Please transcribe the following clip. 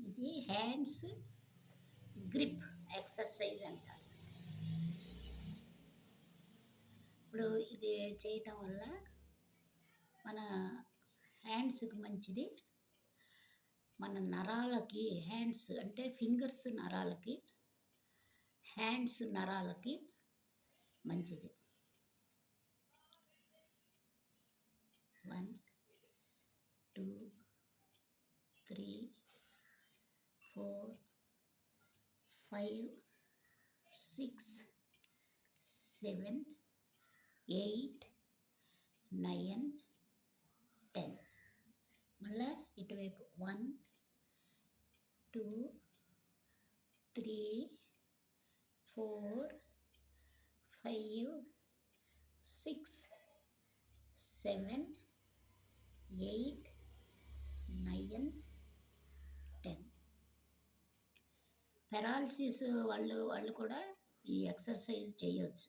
ఇది hands grip exercise అంటారు. ఇప్పుడు ఇది చేయటం వల్ల మన హ్యాండ్స్కి మంచిది. మన నరాలకి, హ్యాండ్స్ అంటే ఫింగర్స్ నరాలకి, హ్యాండ్స్ నరాలకి మంచిది. 1 2 3 4 5 6 7 8 9 10. మళ్ళా ఇటువైపు 1 2 3 4 5 6 7 8 9 10. పెరాలసిస్ వాళ్ళు కూడా ఈ ఎక్సర్సైజ్ చేయొచ్చు.